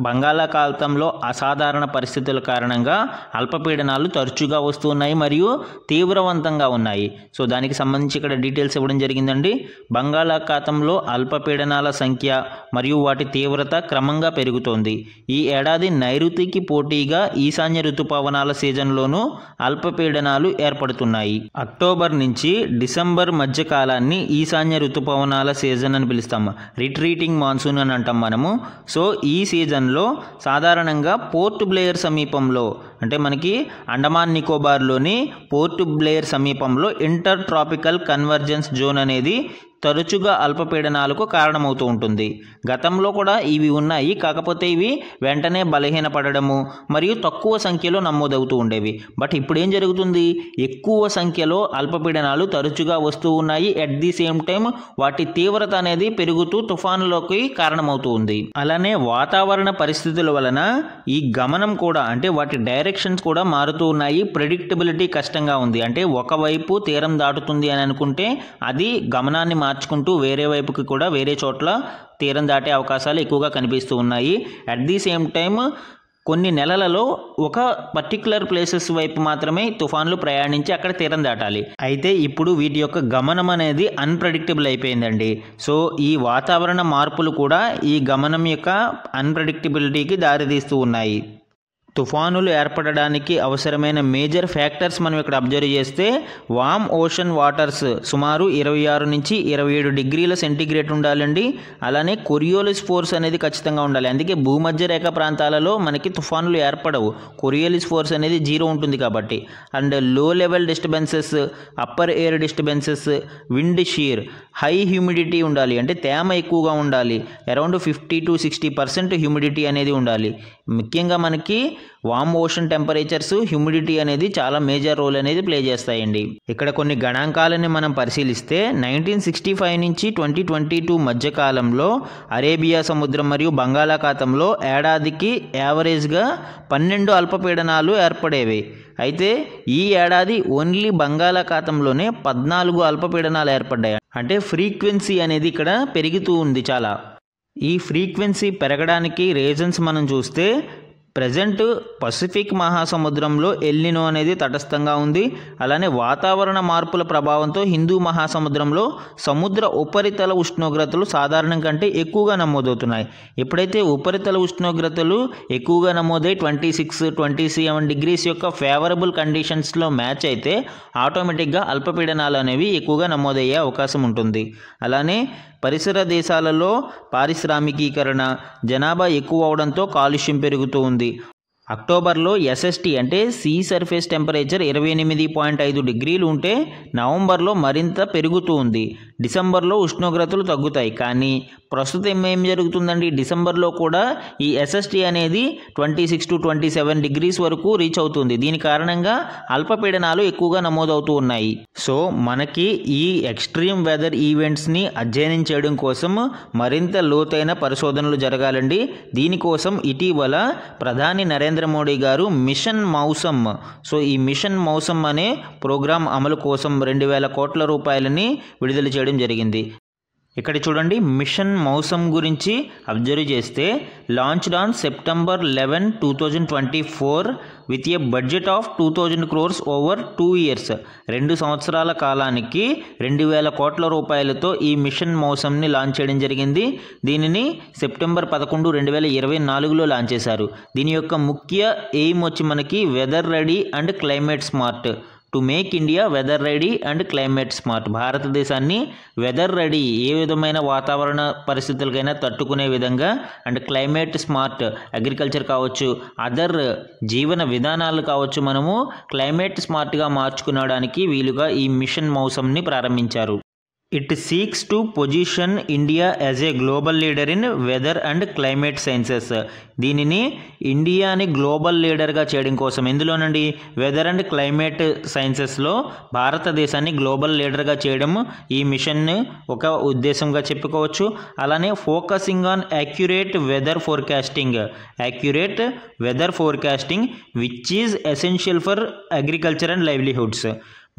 బంగాళాఖాతంలో అసాధారణ పరిస్థితుల కారణంగా అల్పపీడనాలు తరచుగా వస్తున్నాయి మరియు తీవ్రవంతంగా ఉన్నాయి. సో దానికి సంబంధించి ఇక్కడ డీటెయిల్స్ ఇవ్వడం జరిగిందండి. బంగాళాఖాతంలో అల్పపీడనాల సంఖ్య మరియు వాటి తీవ్రత క్రమంగా పెరుగుతోంది. ఈ ఏడాది నైరుతికి పోటీగా ఈశాన్య ఋతుపవనాల సీజన్లోనూ అల్పపీడనాలు ఏర్పడుతున్నాయి. అక్టోబర్ నుంచి డిసెంబర్ మధ్య కాలాన్ని ఈశాన్య ఋతుపవనాల సీజన్ అని పిలుస్తాము. రిట్రీటింగ్ మాన్సూన్ అని అంటాం మనము. సో ఈ సీజన్లో సాధారణంగా పోర్ట్ బ్లేయర్ సమీపంలో, అంటే మనకి అండమాన్ నికోబార్లోని పోర్ట్ బ్లేయర్ సమీపంలో ఇంటర్ ట్రాపికల్ కన్వర్జెన్స్ జోన్ అనేది తరచుగా అల్పపీడనాలకు కారణమవుతూ ఉంటుంది. గతంలో కూడా ఇవి ఉన్నాయి, కాకపోతే ఇవి వెంటనే బలహీనపడము మరియు తక్కువ సంఖ్యలో నమోదవుతూ ఉండేవి. బట్ ఇప్పుడు ఏం జరుగుతుంది, ఎక్కువ సంఖ్యలో అల్పపీడనాలు తరచుగా వస్తూ ఉన్నాయి. ఎట్ ది సేమ్ టైం వాటి తీవ్రత అనేది పెరుగుతూ తుఫానులోకి కారణమవుతూ ఉంది. అలానే వాతావరణ పరిస్థితుల వలన ఈ గమనం కూడా, అంటే వాటి డైరెక్షన్స్ కూడా మారుతూ ఉన్నాయి. ప్రెడిక్టబిలిటీ కష్టంగా ఉంది. అంటే ఒకవైపు తీరం దాటుతుంది అని అనుకుంటే అది గమనాన్ని మార్చుకుంటూ వేరే వైపుకి కూడా వేరే చోట్ల తీరం దాటే అవకాశాలు ఎక్కువగా కనిపిస్తూ ఉన్నాయి. అట్ ది సేమ్ టైం కొన్ని నెలలలో ఒక పర్టికులర్ ప్లేసెస్ వైపు మాత్రమే తుఫాన్లు ప్రయాణించి అక్కడ తీరం దాటాలి. అయితే ఇప్పుడు వీటి యొక్క గమనం అనేది అన్ప్రెడిక్టబుల్ అయిపోయిందండి. సో ఈ వాతావరణ మార్పులు కూడా ఈ గమనం యొక్క అన్ప్రెడిక్టబిలిటీకి దారితీస్తూ ఉన్నాయి. తుఫానులు ఏర్పడడానికి అవసరమైన మేజర్ ఫ్యాక్టర్స్ మనం ఇక్కడ అబ్జర్వ్ చేస్తే వామ్ ఓషన్ వాటర్స్ సుమారు 26 నుంచి 27 డిగ్రీల సెంటీగ్రేడ్ ఉండాలండి. అలానే కొరియోలిస్ ఫోర్స్ అనేది ఖచ్చితంగా ఉండాలి. అందుకే భూమధ్య రేఖ ప్రాంతాలలో మనకి తుఫానులు ఏర్పడవు, కొరియోలిస్ ఫోర్స్ అనేది 0 ఉంటుంది కాబట్టి. And low level disturbances, upper air disturbances, wind shear, high humidity ఉండాలి, అంటే తేమ ఎక్కువగా ఉండాలి. అరౌండ్ 50 to 60% హ్యూమిడిటీ అనేది ఉండాలి. ముఖ్యంగా మనకి వామ్ ఓషన్ టెంపరేచర్స్, హ్యూమిడిటీ అనేది చాలా మేజర్ రోల్ అనేది ప్లే చేస్తాయండి. ఇక్కడ కొన్ని గణాంకాలని మనం పరిశీలిస్తే 1965 నుంచి 2022 మధ్య కాలంలో అరేబియా సముద్రం మరియు బంగాళాఖాతంలో ఏడాదికి యావరేజ్గా 12 అల్పపీడనాలు ఏర్పడేవి. అయితే ఈ ఏడాది ఓన్లీ బంగాళాఖాతంలోనే 14 అల్పపీడనాలు ఏర్పడ్డాయి. అంటే ఫ్రీక్వెన్సీ అనేది ఇక్కడ పెరుగుతూ ఉంది చాలా. ఈ ఫ్రీక్వెన్సీ పెరగడానికి రీజన్స్ మనం చూస్తే ప్రజెంట్ పసిఫిక్ మహాసముద్రంలో ఎల్నినో అనేది తటస్థంగా ఉంది. అలానే వాతావరణ మార్పుల ప్రభావంతో హిందూ మహాసముద్రంలో సముద్ర ఉపరితల ఉష్ణోగ్రతలు సాధారణం కంటే ఎక్కువగా నమోదవుతున్నాయి. ఎప్పుడైతే ఉపరితల ఉష్ణోగ్రతలు ఎక్కువగా నమోదై 26-27 డిగ్రీస్ యొక్క ఫేవరబుల్ కండిషన్స్లో మ్యాచ్ అయితే ఆటోమేటిక్గా అల్పపీడనాలు అనేవి ఎక్కువగా నమోదయ్యే అవకాశం ఉంటుంది. అలానే పరిసర దేశాలలో పారిశ్రామికీకరణ, జనాభా ఎక్కువ అవడంతో కాలుష్యం పెరుగుతూ ఉంది. అక్టోబర్లో ఎస్ఎస్టీ అంటే సీ సర్ఫేస్ టెంపరేచర్ 28.5 డిగ్రీలు ఉంటే నవంబర్లో మరింత పెరుగుతూ ఉంది. డిసెంబర్లో ఉష్ణోగ్రతలు తగ్గుతాయి. కానీ ప్రస్తుతం ఏం జరుగుతుందండి, డిసెంబర్లో కూడా ఈ ఎస్ఎస్టీ అనేది 26-27 డిగ్రీస్ వరకు రీచ్ అవుతుంది. దీని కారణంగా అల్పపీడనాలు ఎక్కువగా నమోదవుతూ ఉన్నాయి. సో మనకి ఈ ఎక్స్ట్రీమ్ వెదర్ ఈవెంట్స్ని అధ్యయనం చేయడం కోసం మరింత లోతైన పరిశోధనలు జరగాలండి. దీనికోసం ఇటీవల ప్రధాని నరేంద్ర మోడీ గారు మిషన్ మౌసమ్, సో ఈ మిషన్ మౌసమ్ అనే ప్రోగ్రాం అమలు కోసం 2,000 కోట్ల రూపాయలని విడుదల చేయడం జరిగింది. ఇక్కడ చూడండి, మిషన్ మౌసమ్ గురించి అబ్జర్వ్ చేస్తే launched on September 11, 2024 with a budget of 2,000 crores over 2 years. 2 సంవత్సరాల కాలానికి 2,000 కోట్ల రూపాయలతో ఈ మిషన్ మౌసమ్ని లాంచ్ చేయడం జరిగింది. దీనిని సెప్టెంబర్ 11, 2024లో లాంచ్ చేశారు. దీని యొక్క ముఖ్య ఎయిమ్ వచ్చి మనకి weather ready and climate smart. To make India weather ready and climate smart. భారతదేశాన్ని వెదర్ రెడీ, ఏ విధమైన వాతావరణ పరిస్థితులకైనా తట్టుకునే విధంగా, అండ్ క్లైమేట్ స్మార్ట్, అగ్రికల్చర్ కావచ్చు, అదర్ జీవన విధానాలు కావచ్చు, మనము క్లైమేట్ స్మార్ట్గా మార్చుకునడానికి వీలుగా ఈ మిషన్ మౌసమ్ని ప్రారంభించారు. It seeks to position India as a global leader in weather and climate sciences. దీనిని ఇండియాని గ్లోబల్ లీడర్గా చేయడం కోసం, ఎందులోనండి వెదర్ అండ్ క్లైమేట్ సైన్సెస్లో భారతదేశాన్ని గ్లోబల్ లీడర్గా చేయడం ఈ మిషన్ ఒక ఉద్దేశంగా చెప్పుకోవచ్చు. అలానే focusing on accurate weather forecasting which is essential for agriculture and livelihoods.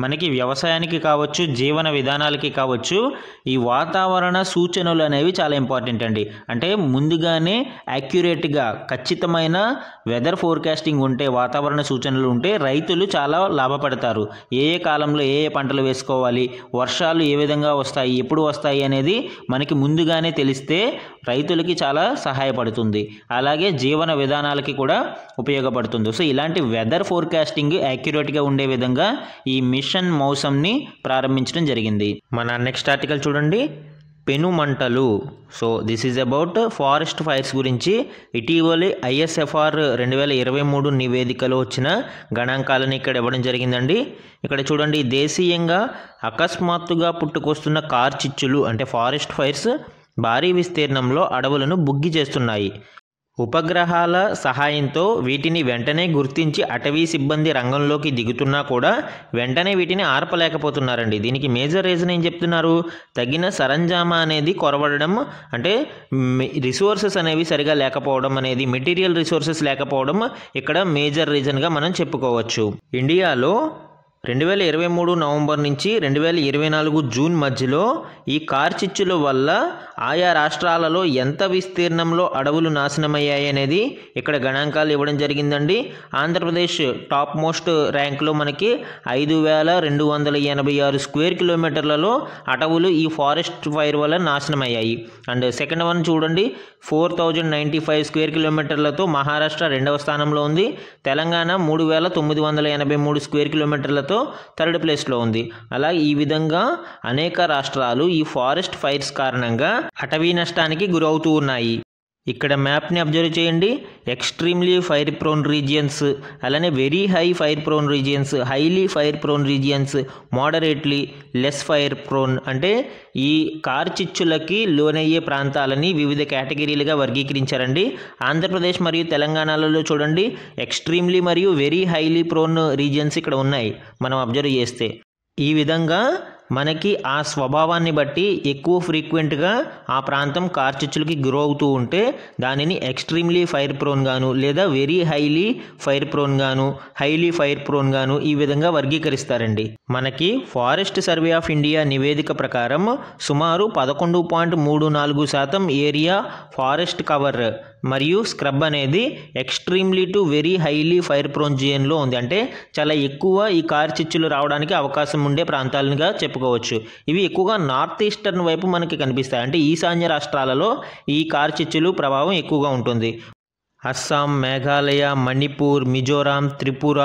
మనకి వ్యవసాయానికి కావచ్చు, జీవన విధానాలకి కావచ్చు, ఈ వాతావరణ సూచనలు అనేవి చాలా ఇంపార్టెంట్ అండి. అంటే ముందుగానే యాక్యురేట్గా ఖచ్చితమైన వెదర్ ఫోర్కాస్టింగ్ ఉంటే, వాతావరణ సూచనలు ఉంటే రైతులు చాలా లాభపడతారు. ఏ ఏ కాలంలో ఏ ఏ పంటలు వేసుకోవాలి, వర్షాలు ఏ విధంగా వస్తాయి, ఎప్పుడు వస్తాయి అనేది మనకి ముందుగానే తెలిస్తే రైతులకి చాలా సహాయపడుతుంది. అలాగే జీవన విధానాలకి కూడా ఉపయోగపడుతుంది. సో ఇలాంటి వెదర్ ఫోర్కాస్టింగ్ యాక్యురేట్గా ఉండే విధంగా ఈ మిషన్ మౌసమ్ని ప్రారంభించడం జరిగింది. మన నెక్స్ట్ ఆర్టికల్ చూడండి, పెనుమంటలు. So this is about forest fires గురించి. ఇటీవలి ISFR 2023 నివేదికలో వచ్చిన గణాంకాలను ఇక్కడ ఇవ్వడం జరిగిందండి. ఇక్కడ చూడండి, దేశీయంగా అకస్మాత్తుగా పుట్టుకొస్తున్న కార్చిచ్చులు అంటే ఫారెస్ట్ ఫైర్స్ భారీ విస్తీర్ణంలో అడవులను బుగ్గి చేస్తున్నాయి. ఉపగ్రహాల సహాయంతో వీటిని వెంటనే గుర్తించి అటవీ సిబ్బంది రంగంలోకి దిగుతున్నా కూడా వెంటనే వీటిని ఆర్పలేకపోతున్నారండి. దీనికి మేజర్ రీజన్ ఏం చెప్తున్నారు, తగిన సరంజామా అనేది కొరవడడం, అంటే రిసోర్సెస్ అనేవి సరిగా లేకపోవడం అనేది, మెటీరియల్ రిసోర్సెస్ లేకపోవడం ఇక్కడ మేజర్ రీజన్గా మనం చెప్పుకోవచ్చు. ఇండియాలో 2023 నవంబర్ నుంచి 2024 జూన్ మధ్యలో ఈ కార్చిచ్చుల వల్ల ఆయా రాష్ట్రాలలో ఎంత విస్తీర్ణంలో అడవులు నాశనమయ్యాయి అనేది ఇక్కడ గణాంకాలు ఇవ్వడం జరిగిందండి. ఆంధ్రప్రదేశ్ టాప్ మోస్ట్ ర్యాంక్లో మనకి 5,286 స్క్వేర్ కిలోమీటర్లలో అడవులు ఈ ఫారెస్ట్ ఫైర్ వల్ల నాశనమయ్యాయి. అండ్ సెకండ్ వన్ చూడండి, 4,095 స్క్వేర్ కిలోమీటర్లతో మహారాష్ట్ర 2వ స్థానంలో ఉంది. తెలంగాణ 3,983 స్క్వేర్ కిలోమీటర్లతో థర్డ్ ప్లేస్లో ఉంది. అలా ఈ విధంగా అనేక రాష్ట్రాలు ఈ ఫారెస్ట్ ఫైర్స్ కారణంగా అటవీ నష్టానికి గురవుతూ ఉన్నాయి. ఇక్కడ మ్యాప్ని అబ్జర్వ్ చేయండి. ఎక్స్ట్రీమ్లీ ఫైర్ ప్రోన్ రీజియన్స్, అలానే very high fire prone regions, highly fire prone regions, moderately, less fire prone. అంటే ఈ కార్చిచ్చులకి లోనయ్యే ప్రాంతాలని వివిధ కేటగిరీలుగా వర్గీకరించారండి. ఆంధ్రప్రదేశ్ మరియు తెలంగాణలలో చూడండి ఎక్స్ట్రీమ్లీ మరియు వెరీ హైలీ ప్రోన్ రీజియన్స్ ఇక్కడ ఉన్నాయి మనం అబ్జర్వ్ చేస్తే. ఈ విధంగా మనకి ఆ స్వభావాన్ని బట్టి ఎక్కువ ఫ్రీక్వెంట్గా ఆ ప్రాంతం కార్చిచ్చులకి గురవుతూ ఉంటే దానిని ఎక్స్ట్రీమ్లీ ఫైర్ ప్రోన్ గాను, లేదా వెరీ హైలీ ఫైర్ ప్రోన్ గాను, హైలీ ఫైర్ ప్రోన్ గాను ఈ విధంగా వర్గీకరిస్తారండి. మనకి ఫారెస్ట్ సర్వే ఆఫ్ ఇండియా నివేదిక ప్రకారం సుమారు 11.34% ఏరియా ఫారెస్ట్ కవర్ మరియు స్క్రబ్ అనేది extremely to very highly fire prone జోన్లో ఉంది. అంటే చాలా ఎక్కువ ఈ కార్చిచ్చులు రావడానికి అవకాశం ఉండే ప్రాంతాలుగా చెప్పుకోవచ్చు. ఇవి ఎక్కువగా నార్త్ ఈస్టర్న్ వైపు మనకి కనిపిస్తాయి. అంటే ఈశాన్య రాష్ట్రాలలో ఈ కార్చిచ్చులు ప్రభావం ఎక్కువగా ఉంటుంది. అస్సాం, మేఘాలయ, మణిపూర్, మిజోరాం, త్రిపుర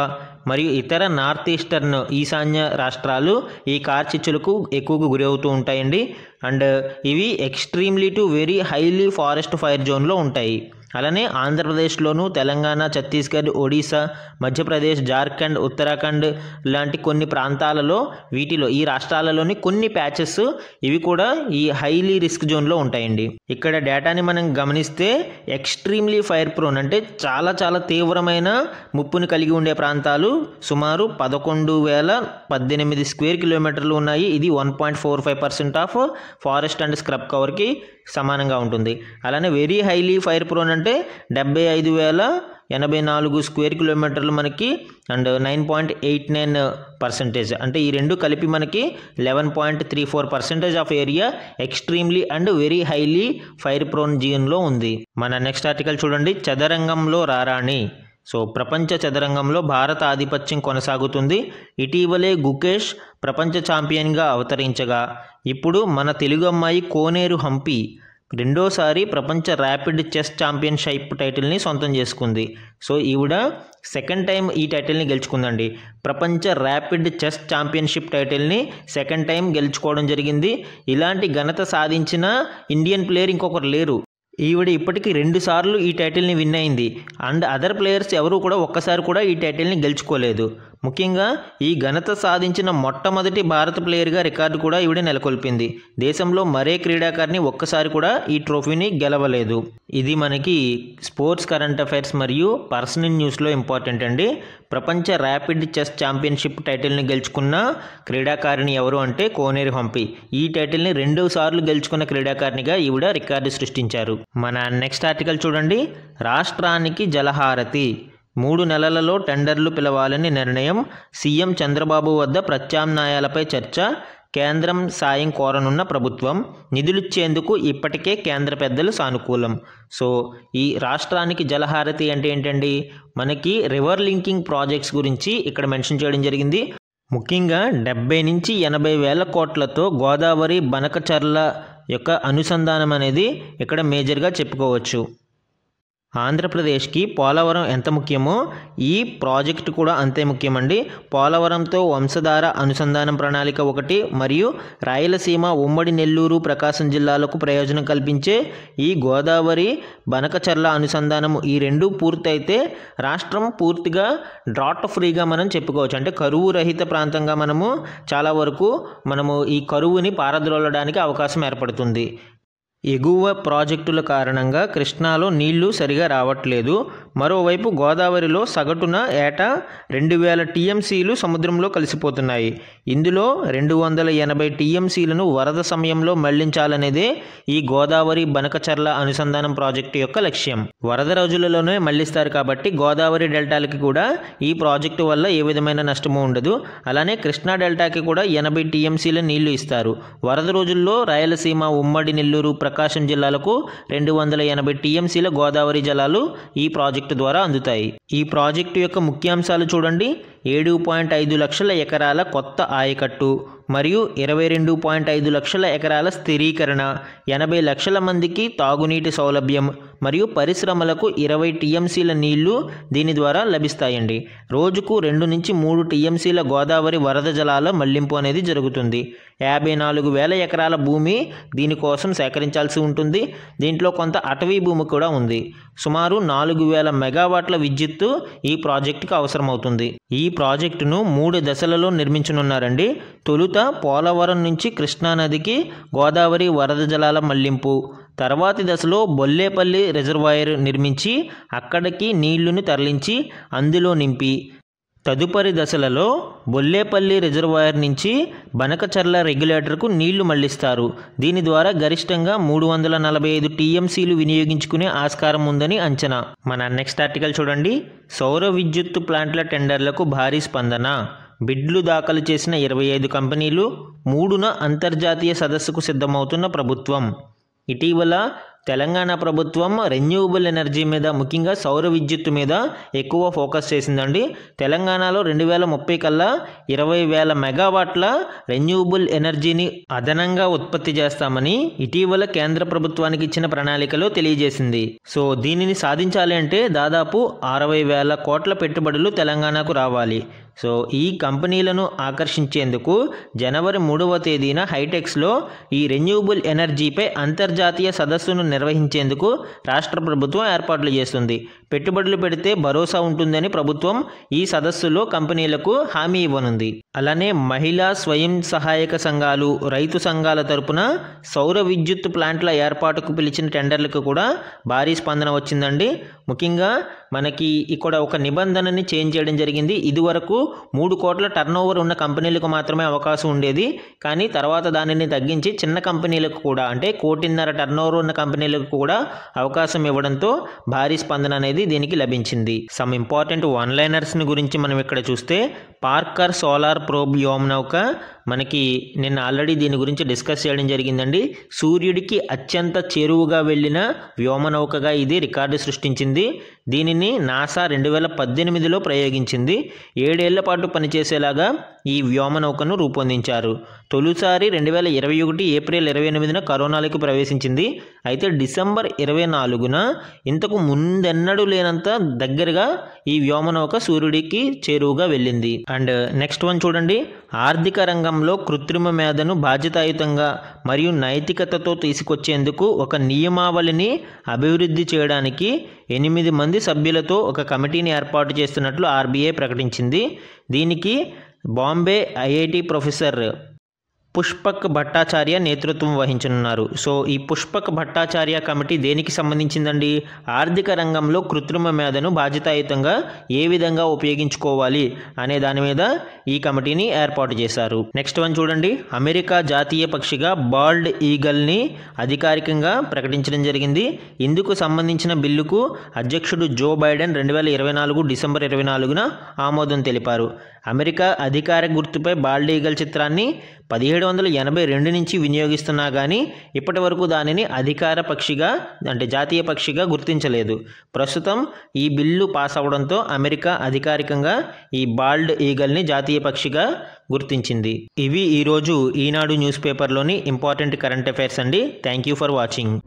మరియు ఇతర నార్త్ ఈస్టర్న్ ఈశాన్య రాష్ట్రాలు ఈ కార్చిచ్చులకు ఎక్కువగా గురవుతూ ఉంటాయండి. అండ్ ఇవి extremely to very highly forest fire జోన్లో ఉంటాయి. అలానే ఆంధ్రప్రదేశ్లోను, తెలంగాణ, ఛత్తీస్గఢ్, ఒడిశా, మధ్యప్రదేశ్, జార్ఖండ్, ఉత్తరాఖండ్ లాంటి కొన్ని ప్రాంతాలలో వీటిలో ఈ రాష్ట్రాలలోని కొన్ని ప్యాచెస్ ఇవి కూడా ఈ హైలీ రిస్క్ జోన్లో ఉంటాయండి. ఇక్కడ డేటాని మనం గమనిస్తే ఎక్స్ట్రీమ్లీ ఫైర్ ప్రోన్ అంటే చాలా చాలా తీవ్రమైన ముప్పుని కలిగి ఉండే ప్రాంతాలు సుమారు 11,018 స్క్వేర్ కిలోమీటర్లు ఉన్నాయి. ఇది 1.45% ఆఫ్ ఫారెస్ట్ అండ్ స్క్రబ్ కవర్కి సమానంగా ఉంటుంది. అలానే వెరీ హైలీ ఫైర్ ప్రోన్ అంటే 75,084 స్క్వేర్ కిలోమీటర్లు మనకి అండ్ 9.89%. అంటే ఈ రెండు కలిపి మనకి 11.34% of area extremely and very highly fire prone జోన్లో ఉంది. మన నెక్స్ట్ ఆర్టికల్ చూడండి, చదరంగంలో రారాణి. సో ప్రపంచ చదరంగంలో భారత ఆధిపత్యం కొనసాగుతుంది. ఇటీవలే గుకేష్ ప్రపంచ ఛాంపియన్గా అవతరించగా ఇప్పుడు మన తెలుగు అమ్మాయి కోనేరు హంపి రెండోసారి ప్రపంచ ర్యాపిడ్ చెస్ ఛాంపియన్షిప్ టైటిల్ని సొంతం చేసుకుంది. సో ఈవిడ సెకండ్ టైం ఈ టైటిల్ని గెలుచుకుందండి. ప్రపంచ ర్యాపిడ్ చెస్ ఛాంపియన్షిప్ టైటిల్ని సెకండ్ టైం గెలుచుకోవడం జరిగింది. ఇలాంటి ఘనత సాధించిన ఇండియన్ ప్లేయర్ ఇంకొకరు లేరు. ఈవిడ ఇప్పటికీ 2 సార్లు ఈ టైటిల్ని విన్ అయింది. అండ్ అదర్ ప్లేయర్స్ ఎవరు కూడా ఒక్కసారి కూడా ఈ టైటిల్ని గెలుచుకోలేదు. ముఖ్యంగా ఈ ఘనత సాధించిన మొట్టమొదటి భారత ప్లేయర్గా రికార్డు కూడా ఈవిడ నెలకొల్పింది. దేశంలో మరే క్రీడాకారిని ఒక్కసారి కూడా ఈ ట్రోఫీని గెలవలేదు. ఇది మనకి స్పోర్ట్స్ కరెంట్ అఫైర్స్ మరియు పర్సనల్ న్యూస్లో ఇంపార్టెంట్ అండి. ప్రపంచ ర్యాపిడ్ చెస్ ఛాంపియన్షిప్ టైటిల్ని గెలుచుకున్న క్రీడాకారిణి ఎవరు అంటే కోనేరు హంపి. ఈ టైటిల్ని 2 సార్లు గెలుచుకున్న క్రీడాకారిణిగా ఈవిడ రికార్డు సృష్టించారు. మన నెక్స్ట్ ఆర్టికల్ చూడండి, రాష్ట్రానికి జలహారతి. 3 నెలలలో టెండర్లు పిలవాలని నిర్ణయం. సీఎం చంద్రబాబు వద్ద ప్రత్యామ్నాయాలపై చర్చ. కేంద్రం సాయం కోరనున్న ప్రభుత్వం. నిధులిచ్చేందుకు ఇప్పటికే కేంద్ర పెద్దలు సానుకూలం. సో ఈ రాష్ట్రానికి జలహారతి అంటే ఏంటండి, మనకి రివర్ లింకింగ్ ప్రాజెక్ట్స్ గురించి ఇక్కడ మెన్షన్ చేయడం జరిగింది. ముఖ్యంగా 70 నుంచి 80 వేల కోట్లతో గోదావరి బనకచర్ల యొక్క అనుసంధానం అనేది ఇక్కడ మేజర్గా చెప్పుకోవచ్చు. ఆంధ్రప్రదేశ్కి పోలవరం ఎంత ముఖ్యమో ఈ ప్రాజెక్టు కూడా అంతే ముఖ్యమండి. పోలవరంతో వంశధార అనుసంధానం ప్రణాళిక ఒకటి మరియు రాయలసీమ, ఉమ్మడి నెల్లూరు, ప్రకాశం జిల్లాలకు ప్రయోజనం కల్పించే ఈ గోదావరి బనకచర్ల అనుసంధానం ఈ 2 పూర్తయితే రాష్ట్రం పూర్తిగా డ్రాట్ ఫ్రీగా మనం చెప్పుకోవచ్చు. అంటే కరువు రహిత ప్రాంతంగా చాలా వరకు ఈ కరువుని పారద్రోలడానికి అవకాశం ఏర్పడుతుంది. ఎగువ ప్రాజెక్టుల కారణంగా కృష్ణాలో నీళ్లు సరిగా రావట్లేదు. మరోవైపు గోదావరిలో సగటున ఏటా 2000 టీఎంసీలు సముద్రంలో కలిసిపోతున్నాయి. ఇందులో 280 టీఎంసీలను వరద సమయంలో మళ్లించాలనేదే ఈ గోదావరి బనకచర్ల అనుసంధానం ప్రాజెక్టు యొక్క లక్ష్యం. వరద రోజులలోనే మళ్లిస్తారు కాబట్టి గోదావరి డెల్టాలకి కూడా ఈ ప్రాజెక్టు వల్ల ఏ విధమైన నష్టము ఉండదు. అలానే కృష్ణా డెల్టాకి కూడా 80 టీఎంసీల నీళ్లు ఇస్తారు. వరద రోజుల్లో రాయలసీమ, ఉమ్మడి నెల్లూరు, ప్రకాశం జిల్లాలకు 280 టీఎంసీల గోదావరి జలాలు ఈ ప్రాజెక్టు ద్వారా అందుతాయి. ఈ ప్రాజెక్టు యొక్క ముఖ్యాంశాలు చూడండి. 7.5 లక్షల ఎకరాల కొత్త ఆయకట్టు మరియు 22.5 లక్షల ఎకరాల స్థిరీకరణ, 80 లక్షల మందికి తాగునీటి సౌలభ్యం మరియు పరిశ్రమలకు 20 టీఎంసీల నీళ్లు దీని ద్వారా లభిస్తాయండి. రోజుకు 2 నుంచి 3 టీఎంసీల గోదావరి వరద జలాల మళ్లింపు అనేది జరుగుతుంది. 54,000 ఎకరాల భూమి దీనికోసం సేకరించాల్సి ఉంటుంది. దీంట్లో కొంత అటవీ భూమి కూడా ఉంది. సుమారు 4,000 మెగావాట్ల విద్యుత్తు ఈ ప్రాజెక్టుకు అవసరమవుతుంది. ఈ ప్రాజెక్టును 3 దశలలో నిర్మించనున్నారండి. తొలుత పోలవరం నుంచి కృష్ణానదికి గోదావరి వరద జలాల మళ్లింపు, తర్వాతి దశలో బొల్లేపల్లి రిజర్వాయర్ నిర్మించి అక్కడికి నీళ్లను తరలించి అందులో నింపి, తదుపరి దశలలో బొల్లేపల్లి రిజర్వాయర్ నుంచి బనకచర్ల రెగ్యులేటర్కు నీళ్లు మళ్లిస్తారు. దీని ద్వారా గరిష్టంగా 345 టీఎంసీలు వినియోగించుకునే ఆస్కారం ఉందని అంచనా. మన నెక్స్ట్ ఆర్టికల్ చూడండి. సౌర విద్యుత్తు ప్లాంట్ల టెండర్లకు భారీ స్పందన. బిడ్లు దాఖలు చేసిన 25 కంపెనీలు, 3న అంతర్జాతీయ సదస్సుకు సిద్ధమవుతున్న ప్రభుత్వం. ఇటీవల తెలంగాణ ప్రభుత్వం రెన్యూవబుల్ ఎనర్జీ మీద, ముఖ్యంగా సౌర విద్యుత్తు మీద ఎక్కువ ఫోకస్ చేసిందండి. తెలంగాణలో 2030 కల్లా 20,000 మెగావాట్ల రెన్యూవబుల్ ఎనర్జీని అదనంగా ఉత్పత్తి చేస్తామని ఇటీవల కేంద్ర ప్రభుత్వానికి ఇచ్చిన ప్రణాళికలో తెలియజేసింది. సో దీనిని సాధించాలి అంటే దాదాపు 60,000 కోట్ల పెట్టుబడులు తెలంగాణకు రావాలి. సో ఈ కంపెనీలను ఆకర్షించేందుకు జనవరి 3వ తేదీన హైటెక్స్లో ఈ రెన్యూవబుల్ ఎనర్జీపై అంతర్జాతీయ సదస్సును నిర్వహించేందుకు రాష్ట్ర ప్రభుత్వం ఏర్పాట్లు చేస్తుంది. పెట్టుబడులు పెడితే భరోసా ఉంటుందని ప్రభుత్వం ఈ సదస్సులో కంపెనీలకు హామీ ఇవ్వనుంది. అలానే మహిళా స్వయం సహాయక సంఘాలు, రైతు సంఘాల తరపున సౌర విద్యుత్ ప్లాంట్ల ఏర్పాటుకు పిలిచిన టెండర్లకు కూడా భారీ స్పందన వచ్చిందండి. ముఖ్యంగా మనకి ఇక్కడ ఒక నిబంధనని చేంజ్ చేయడం జరిగింది. ఇదివరకు 3 కోట్ల టర్నోవర్ ఉన్న కంపెనీలకు మాత్రమే అవకాశం ఉండేది. కానీ తర్వాత దానిని తగ్గించి చిన్న కంపెనీలకు కూడా, అంటే 1.5 కోటి టర్నోవర్ ఉన్న కంపెనీలకు కూడా అవకాశం ఇవ్వడంతో భారీ స్పందన అనేది దీనికి లభించింది. సమ్ ఇంపార్టెంట్ వన్ లైనర్స్ని గురించి మనం ఇక్కడ చూస్తే, పార్కర్ సోలార్ ప్రోబ్ వ్యోమనౌక మనకి నిన్న ఆల్రెడీ దీని గురించి డిస్కస్ చేయడం జరిగిందండి. సూర్యుడికి అత్యంత చేరువుగా వెళ్ళిన వ్యోమనౌకగా ఇది రికార్డు సృష్టించింది. దీనిని నాసా 2018లో ప్రయోగించింది. 7 ఏళ్ల పాటు పనిచేసేలాగా ఈ వ్యోమనౌకను రూపొందించారు. తొలిసారి 2021 ఏప్రిల్ 28న కరోనాలోకి ప్రవేశించింది. అయితే డిసెంబర్ 24న ఇంతకు ముందెన్నడూ లేనంత దగ్గరగా ఈ వ్యోమనౌక సూర్యుడికి చేరువుగా వెళ్ళింది. అండ్ నెక్స్ట్ వన్ చూడండి. ఆర్థిక రంగంలో కృత్రిమ మేధను బాధ్యతాయుతంగా మరియు నైతికతతో తీసుకొచ్చేందుకు ఒక నియమావళిని అభివృద్ధి చేయడానికి 8 మంది సభ్యులతో ఒక కమిటీని ఏర్పాటు చేస్తున్నట్లు ఆర్బీఐ ప్రకటించింది. దీనికి బాంబే ఐఐటి ప్రొఫెసర్ పుష్పక్ భట్టాచార్య నేతృత్వం వహించనున్నారు. సో ఈ పుష్పక్ భట్టాచార్య కమిటీ దేనికి సంబంధించిందండి? ఆర్థిక రంగంలో కృత్రిమ మేధను బాధ్యతాయుతంగా ఏ విధంగా ఉపయోగించుకోవాలి అనే దాని మీద ఈ కమిటీని ఏర్పాటు చేశారు. నెక్స్ట్ వన్ చూడండి. అమెరికా జాతీయ పక్షిగా బాల్డ్ ఈగల్ని అధికారికంగా ప్రకటించడం జరిగింది. ఇందుకు సంబంధించిన బిల్లుకు అధ్యక్షుడు జో బైడెన్ 2024 డిసెంబర్ 24న ఆమోదం తెలిపారు. అమెరికా అధికార గుర్తుపై బాల్డ్ ఈగల్ చిత్రాన్ని 1782 నుంచి వినియోగిస్తున్నా కానీ ఇప్పటి వరకు దానిని అధికార పక్షిగా, అంటే జాతీయ పక్షిగా గుర్తించలేదు. ప్రస్తుతం ఈ బిల్లు పాస్ అవడంతో అమెరికా అధికారికంగా ఈ బాల్డ్ ఈగల్ని జాతీయ పక్షిగా గుర్తించింది. ఇవి ఈరోజు ఈనాడు న్యూస్ పేపర్లోని ఇంపార్టెంట్ కరెంట్ అఫైర్స్ అండి. Thank you for watching.